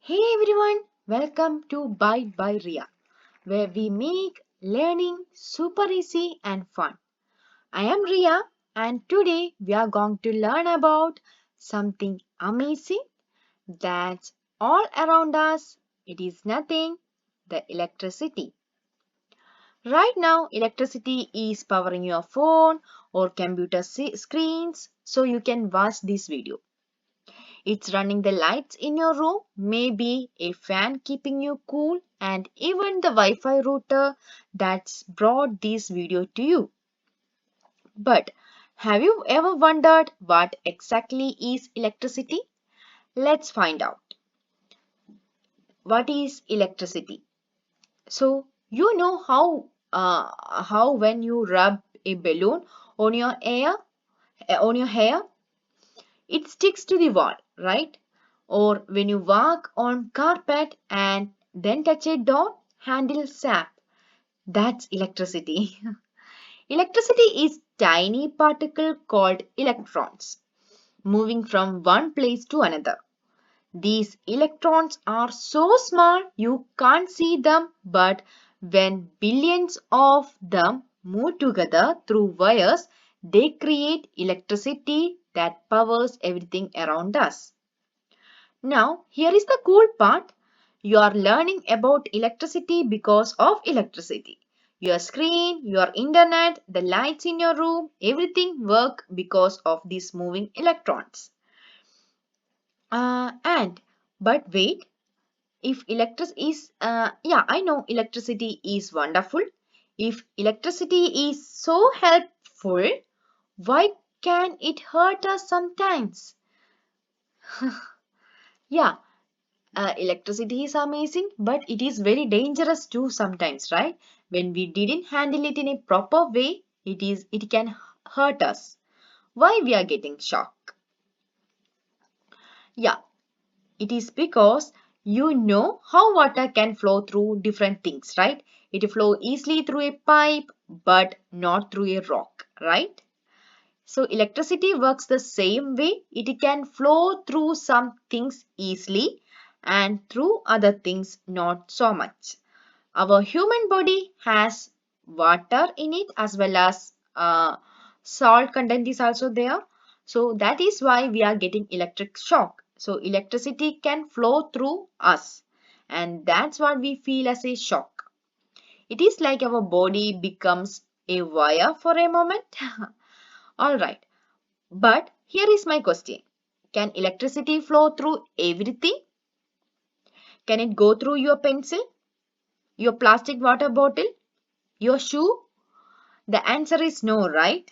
Hey everyone, welcome to Byte by Riya, where we make learning super easy and fun. I am Riya, and today we are going to learn about something amazing that's all around us. It is nothing, the electricity. Right now, electricity is powering your phone or computer screens so you can watch this video. It's running the lights in your room, maybe a fan keeping you cool, and even the Wi Fi router that's brought this video to you. But have you ever wondered what exactly is electricity? Let's find out. What is electricity? So, you know how when you rub a balloon on your hair, it sticks to the wall, right? Or when you walk on carpet and then touch a door handle sap, that's electricity. Electricity is tiny particle called electrons moving from one place to another. These electrons are so small you can't see them, but when billions of them move together through wires, they create electricity that powers everything around us. Now, here is the cool part. You are learning about electricity because of electricity. Your screen, your internet, the lights in your room, everything work because of these moving electrons. And but wait, if I know electricity is wonderful. If electricity is so helpful, why can it hurt us sometimes? Yeah, electricity is amazing, but it is very dangerous too sometimes, right? When we didn't handle it in a proper way, it can hurt us. Why we are getting shock? Yeah, it is because you know how water can flow through different things, right? It flow easily through a pipe, but not through a rock, right? So electricity works the same way. It can flow through some things easily and through other things not so much. Our human body has water in it as well as salt content is also there. So that is why we are getting electric shock. So electricity can flow through us and that's what we feel as a shock. It is like our body becomes a wire for a moment. All right. But here is my question. Can electricity flow through everything? Can it go through your pencil, your plastic water bottle, your shoe? The answer is no, right?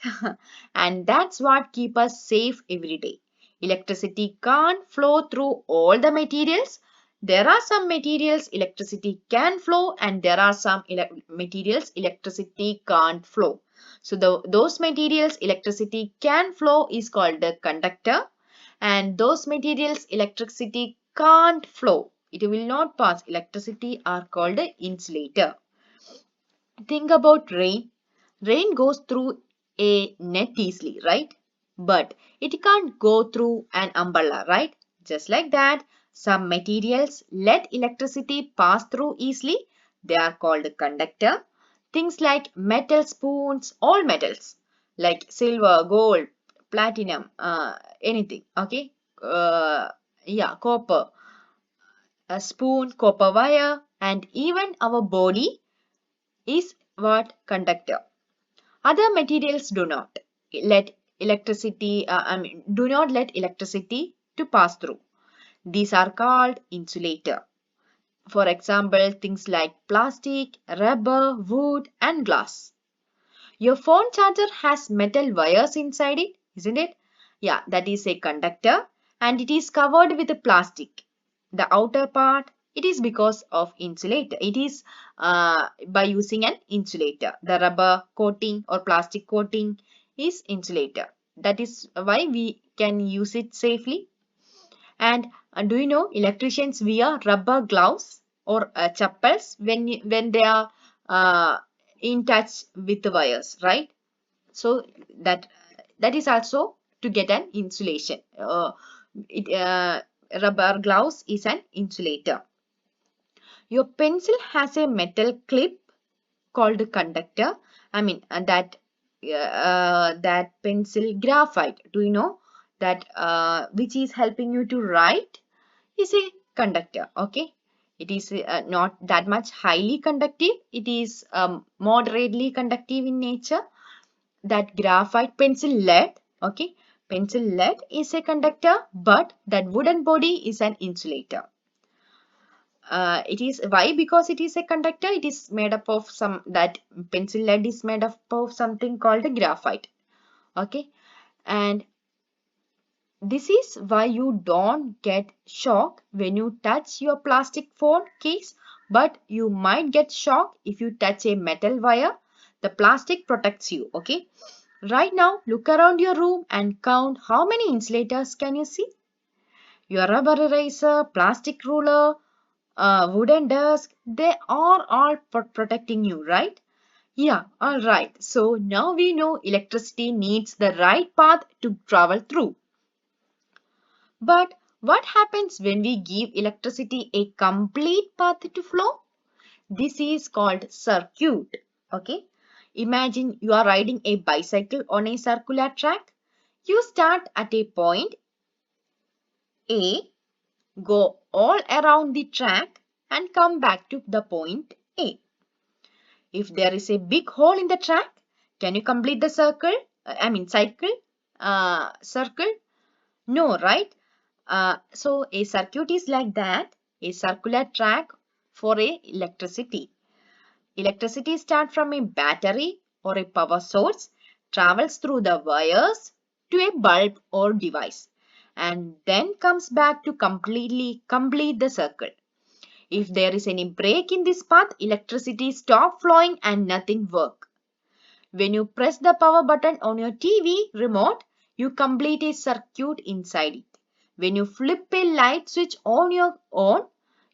And that's what keeps us safe every day. Electricity can't flow through all the materials. There are some materials electricity can flow and there are some materials electricity can't flow. So those materials electricity can flow is called the conductor and those materials electricity can't flow. It will not pass electricity are called the insulator. Think about rain. Rain goes through a net easily, right? But it can't go through an umbrella, right? Just like that, some materials let electricity pass through easily. They are called conductor. Things like metal spoons, all metals like silver, gold, platinum, anything, okay? Yeah, copper, a spoon, copper wire, and even our body is what conductor. Other materials do not let do not let electricity to pass through. These are called insulator. For example, things like plastic, rubber, wood, and glass. Your phone charger has metal wires inside it, isn't it? Yeah, that is a conductor and it is covered with plastic. The outer part, it is because of insulator. It is by using an insulator. The rubber coating or plastic coating is insulator. That is why we can use it safely. And do you know electricians wear rubber gloves or chappals when they are uh, in touch with the wires, right? So that that is also to get an insulation. It rubber gloves is an insulator. Your pencil has a metal clip called a conductor. I mean that pencil graphite. Do you know that which is helping you to write is a conductor. Okay, it is not that much highly conductive. It is moderately conductive in nature. That graphite pencil lead. Okay, pencil lead is a conductor, but that wooden body is an insulator. It is why? Because it is a conductor. It is made up of some that pencil lead is made up of something called a graphite. Okay, and this is why you don't get shock when you touch your plastic phone case, but you might get shock if you touch a metal wire. The plastic protects you. Okay, right now look around your room and count how many insulators can you see. Your rubber eraser, plastic ruler, wooden desk, they are all protecting you, right? Yeah, all right. So now we know electricity needs the right path to travel through. But what happens when we give electricity a complete path to flow? This is called circuit. Okay. Imagine you are riding a bicycle on a circular track. You start at a point A, go all around the track and come back to the point A. If there is a big hole in the track, can you complete the circle? Cycle? Circle? No, right? So a circuit is like that, a circular track for a electricity. Electricity starts from a battery or a power source, travels through the wires to a bulb or device, and then comes back to completely complete the circle. If there is any break in this path, electricity stops flowing and nothing works. When you press the power button on your TV remote, you complete a circuit inside it. When you flip a light switch on your own,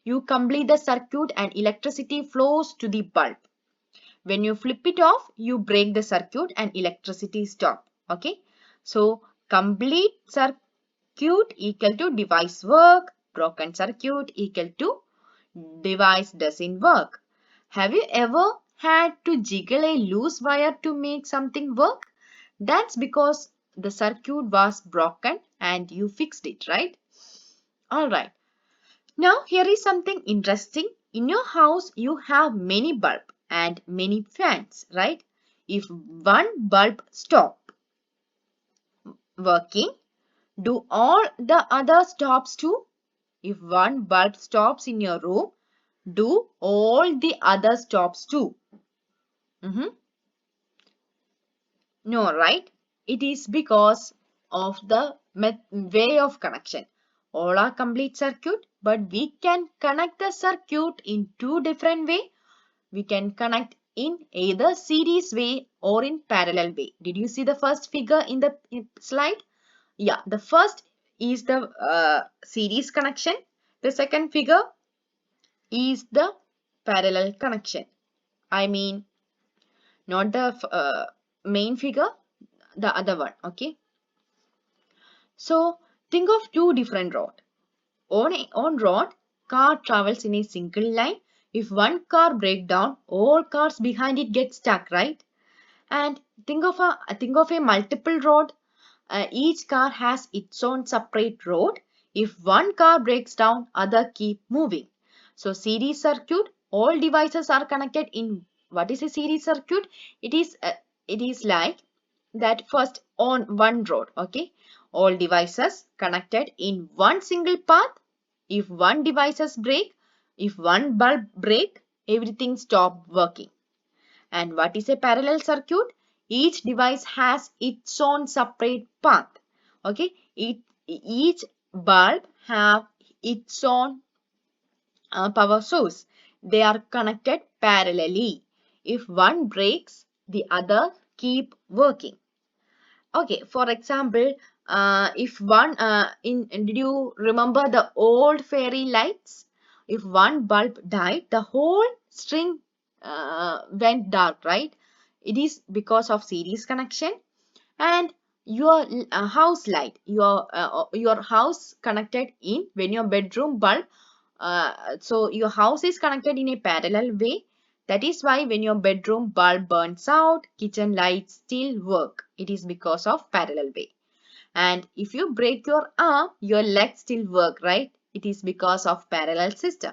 you complete the circuit and electricity flows to the bulb. When you flip it off, you break the circuit and electricity stop. Okay. So complete circuit equal to device work. Broken circuit equal to device doesn't work. Have you ever had to jiggle a loose wire to make something work? That's because the circuit was broken and you fixed it, right? Alright. Now here is something interesting. In your house you have many bulbs and many fans, right? If one bulb stop working, do all the other stops too? If one bulb stops in your room, do all the other stops too? Mhm. No, right? It is because of the way of connection. All are complete circuit, but we can connect the circuit in two different ways. We can connect in either series way or in parallel way. Did you see the first figure in the slide? Yeah, the first is the series connection. The second figure is the parallel connection. I mean, not the main figure, the other one. Okay. So think of two different roads. On road, car travels in a single line. If one car breaks down, all cars behind it get stuck, right? And think of a multiple road. Each car has its own separate road. If one car breaks down, other keep moving. So series circuit, all devices are connected in. What is a series circuit? It is like that first on one road. Okay, all devices connected in one single path. If one devices break, if one bulb break, everything stop working. And what is a parallel circuit? Each device has its own separate path. Okay, each bulb have its own power source. They are connected parallelly. If one breaks, the other keep working. Okay, for example, if one did you remember the old fairy lights? If one bulb died, the whole string went dark, right? It is because of series connection. And your house light, your house connected in when your bedroom bulb, so your house is connected in a parallel way. That is why when your bedroom bulb burns out, kitchen lights still work. It is because of parallel way. And if you break your arm, your legs still work, right? It is because of parallel system.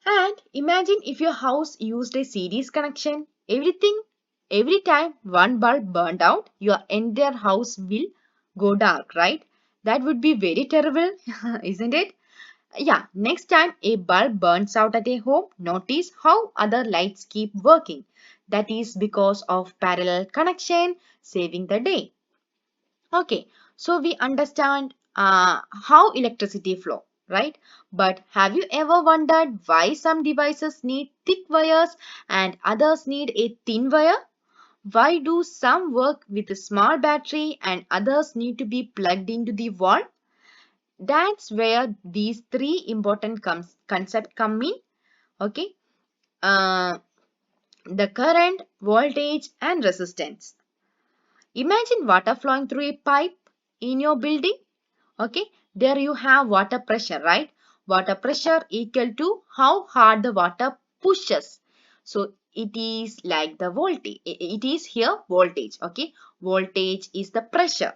And imagine if your house used a series connection. Every time one bulb burned out, your entire house will go dark, right? That would be very terrible, isn't it? Yeah, next time a bulb burns out at a home, notice how other lights keep working. That is because of parallel connection saving the day. Okay, so we understand how electricity flow, right? But have you ever wondered why some devices need thick wires and others need a thin wire? Why do some work with a small battery and others need to be plugged into the wall? That's where these three important concepts come in. Okay, uh, the current, voltage, and resistance. Imagine water flowing through a pipe in your building. Okay, there you have water pressure, right? Water pressure equal to how hard the water pushes. So it is like the voltage. It is here voltage. Okay, voltage is the pressure,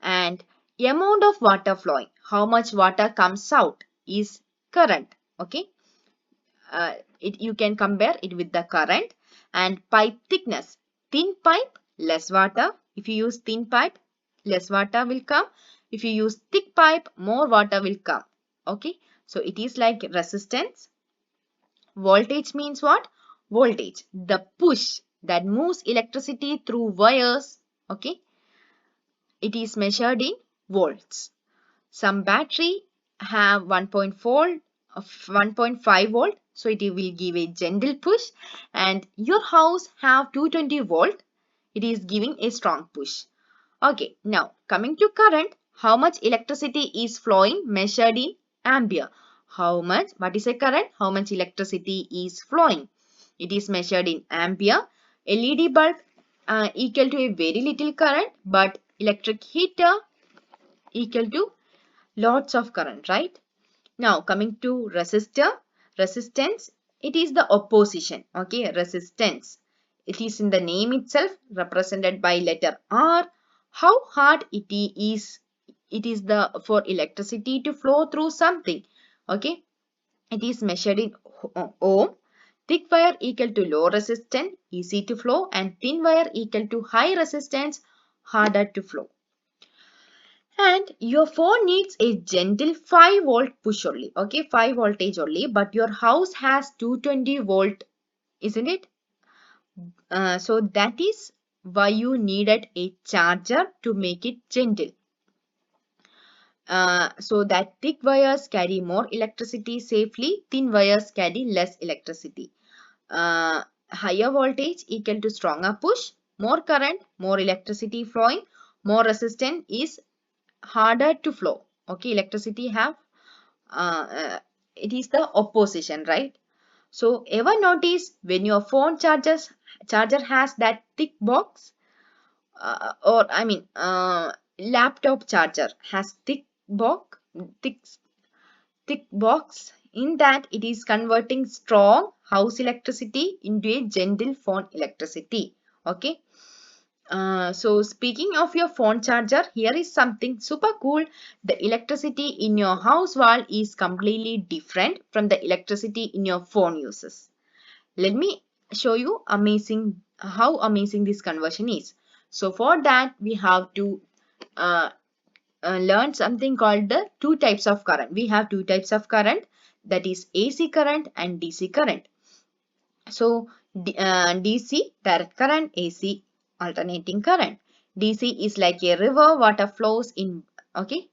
and amount of water flowing, how much water comes out, is current. Okay, you can compare it with the current. And pipe thickness, thin pipe less water. If you use thin pipe, less water will come. If you use thick pipe, more water will come. Okay, so it is like resistance. Voltage means what? Voltage, the push that moves electricity through wires. Okay, it is measured in volts. Some battery have 1.5 volt, so it will give a gentle push, and your house have 220 volt, it is giving a strong push. Okay, now coming to current, how much electricity is flowing measured in ampere. How much, what is a current? How much electricity is flowing? It is measured in ampere. LED bulb equal to a very little current, but electric heater equal to lots of current, right? Now coming to resistor, resistance, it is the opposition. Okay, resistance, it is in the name itself, represented by letter R. How hard it is, it is the for electricity to flow through something. Okay, it is measured in ohm. Thick wire equal to low resistance, easy to flow, and thin wire equal to high resistance, harder to flow. And your phone needs a gentle 5 volt push only. Okay, 5 voltage only, but your house has 220 volt, isn't it? So that is why you needed a charger to make it gentle. So that thick wires carry more electricity safely, thin wires carry less electricity. Higher voltage equal to stronger push, more current, more electricity flowing, more resistance is harder to flow. Okay, electricity have it is the opposition, right? So ever notice when your phone charger has that thick box, or I mean laptop charger has thick thick box, in that it is converting strong house electricity into a gentle phone electricity. Okay, so speaking of your phone charger, here is something super cool. The electricity in your house wall is completely different from the electricity in your phone uses. Let me show you how amazing this conversion is. So for that we have to uh, learn something called the two types of current. We have two types of current, that is AC current and DC current. So DC direct current, AC alternating current. DC is like a river, water flows in, okay,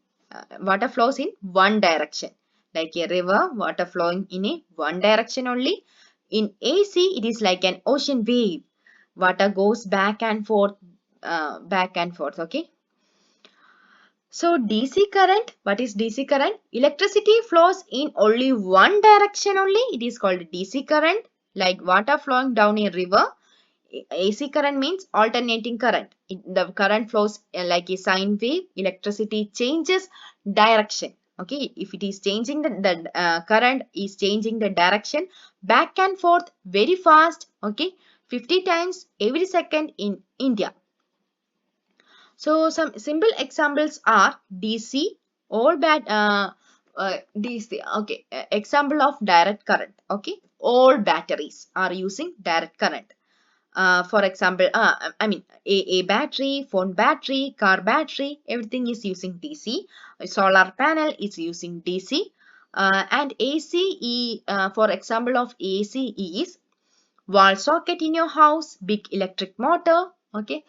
water flows in one direction. Like a river, water flowing in a one direction only. In AC, it is like an ocean wave. Water goes back and forth, okay. So DC current, what is DC current? Electricity flows in only one direction only. It is called DC current, like water flowing down a river. AC current means alternating current. The current flows like a sine wave. Electricity changes direction. Okay, if it is changing the current is changing the direction back and forth very fast. Okay, 50 times every second in India. So some simple examples are DC, all DC. Okay, example of direct current. Okay, all batteries are using direct current. For example, I mean a battery, phone battery, car battery, everything is using DC. A solar panel is using DC. And AC, for example of AC is wall socket in your house, big electric motor. Okay,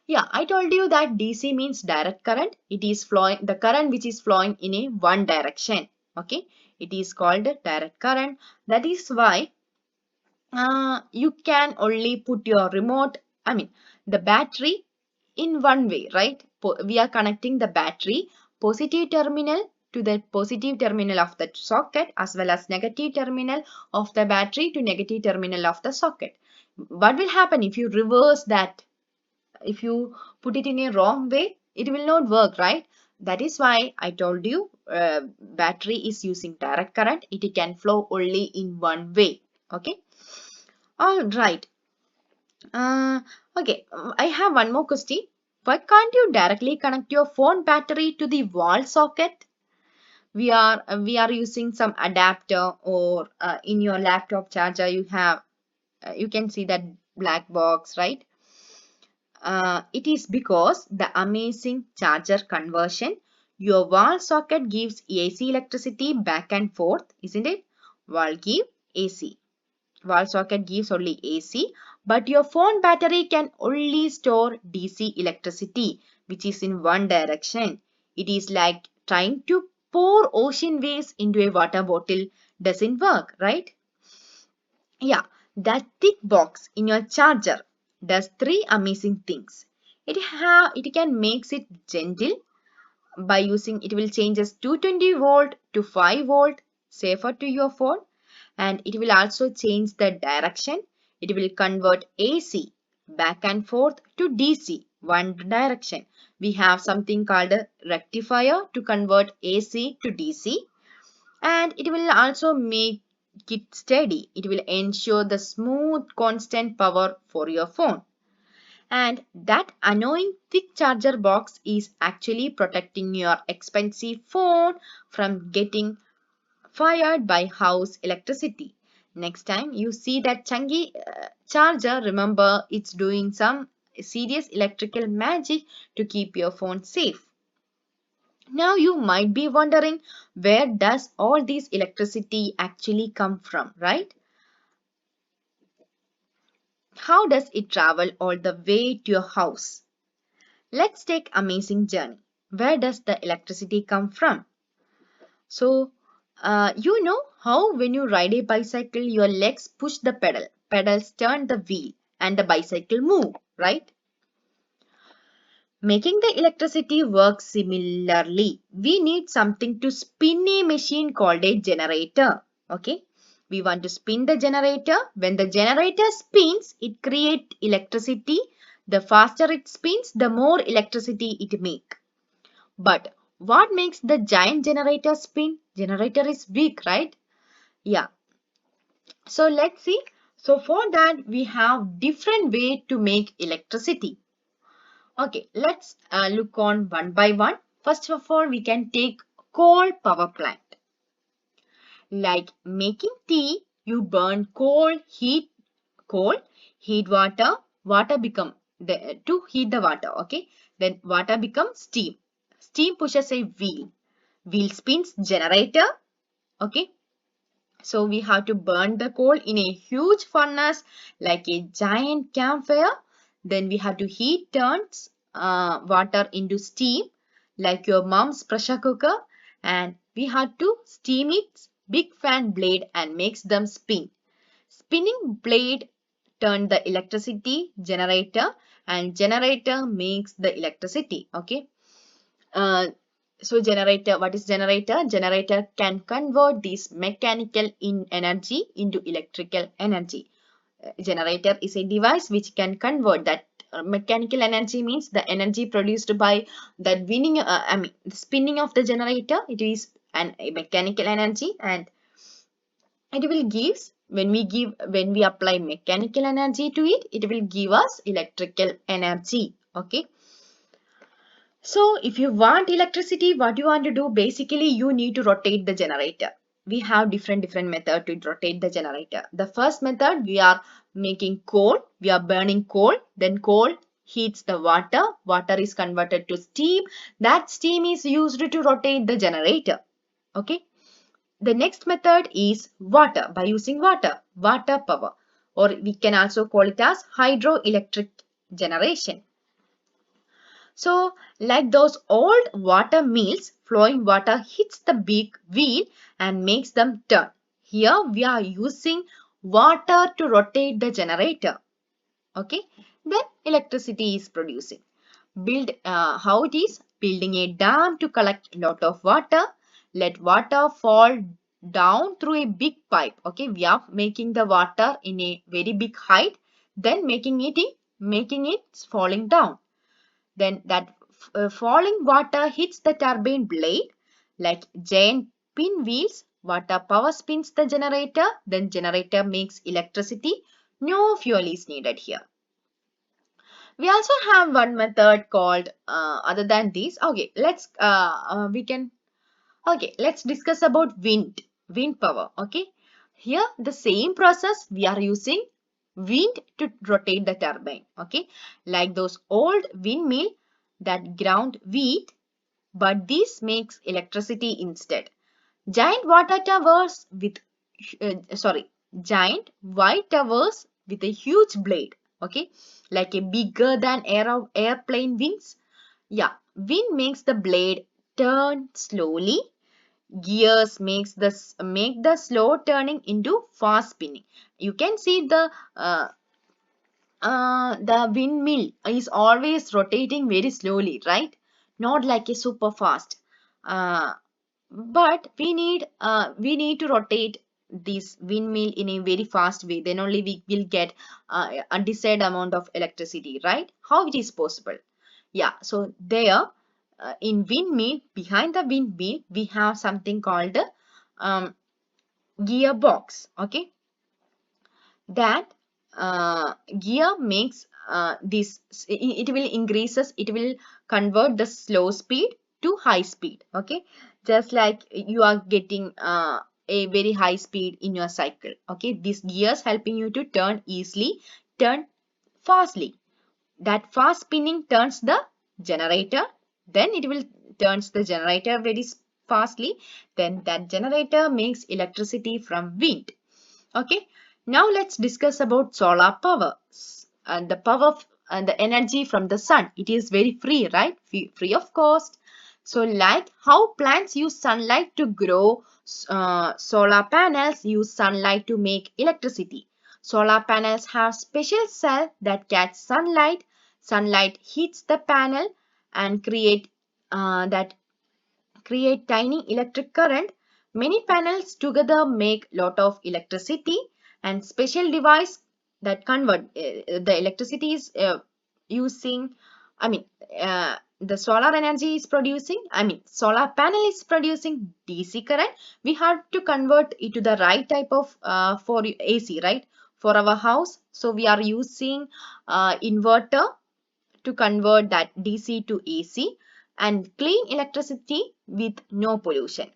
yeah, I told you that DC means direct current. It is flowing, the current which is flowing in a one direction. Okay, it is called direct current. That is why you can only put your remote, I mean the battery in one way, right? We are connecting the battery positive terminal to the positive terminal of the socket as well as negative terminal of the battery to negative terminal of the socket. What will happen if you reverse that? If you put it in a wrong way, it will not work, right? That is why I told you battery is using direct current. It can flow only in one way. Okay. All right. Okay. I have one more question. Why can't you directly connect your phone battery to the wall socket? We are using some adapter, or in your laptop charger you have you can see that black box, right? It is because the amazing charger conversion. Your wall socket gives AC electricity back and forth, isn't it? Wall give AC. Wall socket gives only AC, but your phone battery can only store DC electricity, which is in one direction. It is like trying to pour ocean waves into a water bottle. Doesn't work, right? Yeah, that thick box in your charger does three amazing things. It can makes it gentle by using it will changes 220 volt to 5 volt safer to your phone, and it will also change the direction. It will convert AC back and forth to DC one direction. We have something called a rectifier to convert AC to DC, and it will also make it steady. It will ensure the smooth constant power for your phone. And that annoying thick charger box is actually protecting your expensive phone from getting fired by house electricity. Next time you see that chunky charger, remember it's doing some serious electrical magic to keep your phone safe. Now you might be wondering, where does all this electricity actually come from, right? How does it travel all the way to your house? Let's take amazing journey. Where does the electricity come from? So, you know how when you ride a bicycle, your legs push the pedal, pedals turn the wheel, and the bicycle move, right? Making the electricity work similarly, we need something to spin a machine called a generator. Okay, we want to spin the generator. When the generator spins, it creates electricity. The faster it spins, the more electricity it makes. But what makes the giant generator spin? Generator is big, right? Yeah. So let's see. So for that, we have different way to make electricity. Okay, let's look on one by one. First of all, we can take coal power plant. Like making tea, you burn coal, heat water, water become to heat the water. Okay, then water becomes steam. Steam pushes a wheel. Wheel spins generator. Okay, so we have to burn the coal in a huge furnace like a giant campfire. Then we have to heat turns water into steam like your mom's pressure cooker, and we have to steam its big fan blade and makes them spin. Spinning blade turn the electricity generator, and generator makes the electricity. Okay. So generator, what is generator? Generator can convert this mechanical in energy into electrical energy. Generator is a device which can convert that mechanical energy, means the energy produced by that spinning of the generator. It is a mechanical energy, and it will gives when we apply mechanical energy to it, it will give us electrical energy. Okay. So if you want electricity, what you want to do, basically you need to rotate the generator. We have different method to rotate the generator. The first method, we are making coal, we are burning coal, then coal heats the water, water is converted to steam, that steam is used to rotate the generator. Okay. The next method is water, by using water power, or we can also call it as hydroelectric generation. So, like those old water mills, flowing water hits the big wheel and makes them turn. Here we are using water to rotate the generator. Okay, then electricity is producing. How it is? Building a dam to collect lot of water. Let water fall down through a big pipe. Okay, we are making the water in a very big height, then making it falling down. Then that falling water hits the turbine blade like giant pinwheels. Water power spins the generator. Then generator makes electricity. No fuel is needed here. We also have one method called other than this. Okay, let's discuss about wind power. Okay, here the same process, we are using wind to rotate the turbine. Okay, like those old windmill that ground wheat, but this makes electricity instead. Giant water towers with sorry giant white towers with a huge blade. Okay, like a bigger than airplane wings. Yeah, wind makes the blade turn slowly. Gears make the slow turning into fast spinning. You can see the windmill is always rotating very slowly, right? Not like a super fast. Uh, but we need to rotate this windmill in a very fast way. Then only we will get a desired amount of electricity, right? How it is possible? Yeah. So there, in windmill, behind the windmill, we have something called um, gearbox. Okay, that gear makes it will increases, it will convert the slow speed to high speed. Okay, just like you are getting a very high speed in your cycle. Okay, these gears helping you to turn easily, turn fastly. That fast spinning turns the generator, then it will turns the generator very fastly, then that generator makes electricity from wind. Okay, now let's discuss about solar power. And the power and the energy from the sun. It is very free, right? Free of cost. So, like how plants use sunlight to grow, solar panels use sunlight to make electricity. Solar panels have special cells that catch sunlight. Sunlight hits the panel and that create tiny electric current. Many panels together make lot of electricity, and special device that convert the electricity is using, I mean, the solar energy is producing, solar panel is producing DC current. We have to convert it to the right type of for AC, right? For our house. So we are using inverter to convert that DC to AC and clean electricity with no pollution.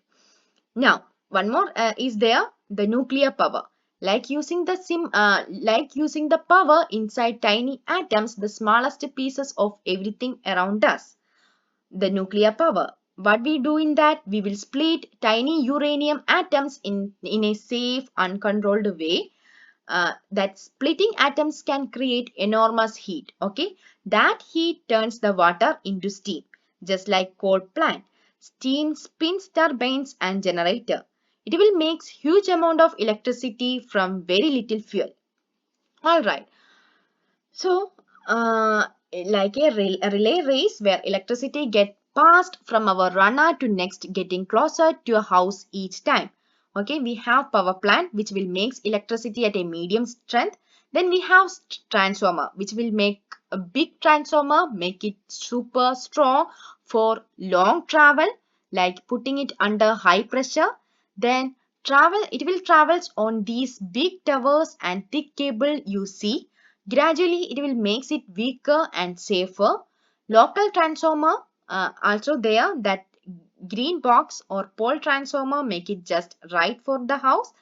Now, one more is there, the nuclear power. Like using the power inside tiny atoms, the smallest pieces of everything around us. The nuclear power. What we do in that, we will split tiny uranium atoms in a safe, uncontrolled way. That splitting atoms can create enormous heat. Okay, that heat turns the water into steam, just like coal plant. Steam spins turbines and generator. It will make huge amount of electricity from very little fuel. All right. So, like a relay race where electricity get passed from our runner to next, getting closer to a house each time. Okay, we have power plant which will makes electricity at a medium strength. Then we have transformer, which will make a big transformer, make it super strong for long travel, like putting it under high pressure. Then it will travels on these big towers and thick cable you see. Gradually, it will makes it weaker and safer. Local transformer also there, that green box or pole transformer make it just right for the house,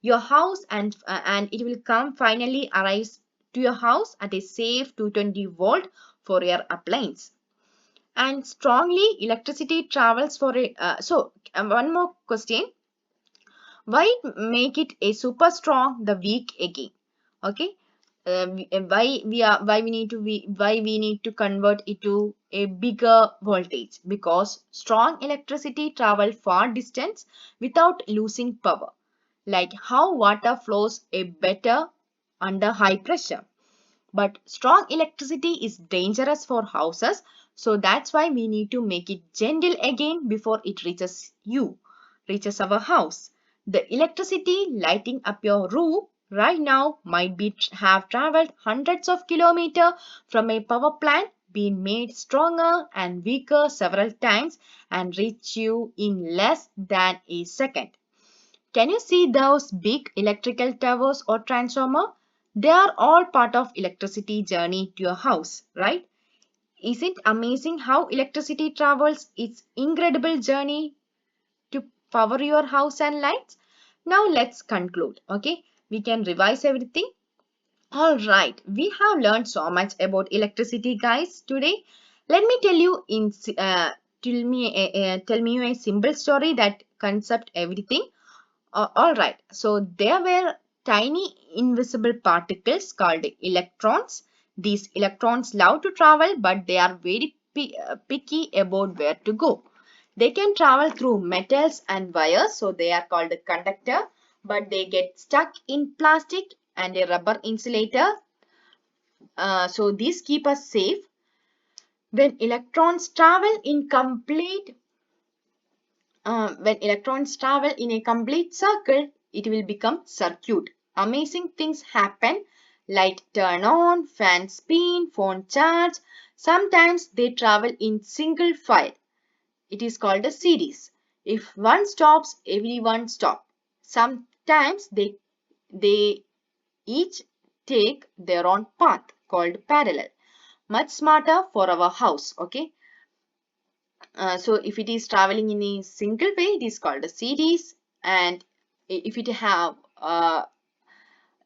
your house, and it will come finally arrives to your house at a safe 220-volt for your appliance. And strongly electricity travels for a one more question, why make it a super strong the weak again? Okay, why we need to convert it to a bigger voltage? Because strong electricity travel far distance without losing power, like how water flows a better under high pressure. But strong electricity is dangerous for houses, so that's why we need to make it gentle again before it reaches our house. The electricity lighting up your room right now might be have traveled hundreds of kilometers from a power plant, been made stronger and weaker several times, and reach you in less than a second. Can you see those big electrical towers or transformer? They are all part of electricity journey to your house, right? Is it amazing how electricity travels its incredible journey to power your house and lights? Now let's conclude, okay? We can revise everything. All right, we have learned so much about electricity, guys, today. Let me tell you tell me a simple story that concept everything. All right, so there were tiny invisible particles called electrons. These electrons love to travel, but they are very picky about where to go. They can travel through metals and wires, so they are called a conductor, but they get stuck in plastic and a rubber insulator. So these keep us safe. When electrons travel in complete when electrons travel in a complete circle, it will become circuit. Amazing things happen. Light turn on, fan spin, phone charge. Sometimes they travel in single file. It is called a series. If one stops, everyone stop. Sometimes they each take their own path called parallel. Much smarter for our house. Okay. So if it is traveling in a single way, it is called a series, and if it have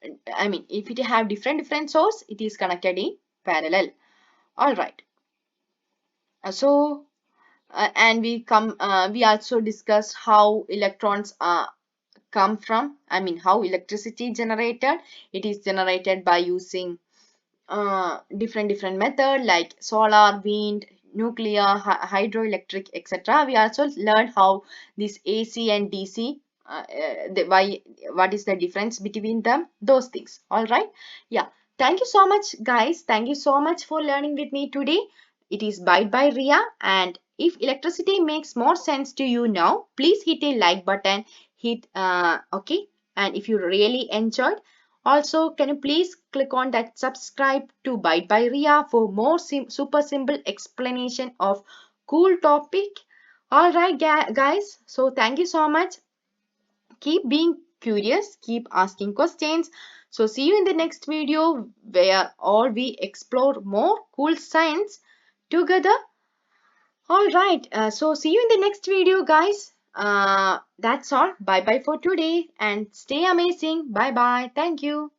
if it have different source, it is connected in parallel. All right. And we also discussed how electrons come from. How electricity generated. It is generated by using different method like solar, wind, nuclear, hydroelectric, etc. We also learned how this AC and DC, what is the difference between them, those things. All right. Yeah. Thank you so much, guys. Thank you so much for learning with me today. It is Byte by Riya, and if electricity makes more sense to you now, please hit a like button, hit okay, and if you really enjoyed, also, can you please click on that subscribe to Byte by Riya for more super simple explanation of cool topic. Alright guys, so thank you so much. Keep being curious, keep asking questions. So see you in the next video where all we explore more cool science together. Alright, so see you in the next video guys. That's all. Bye bye for today and stay amazing. Bye bye. Thank you.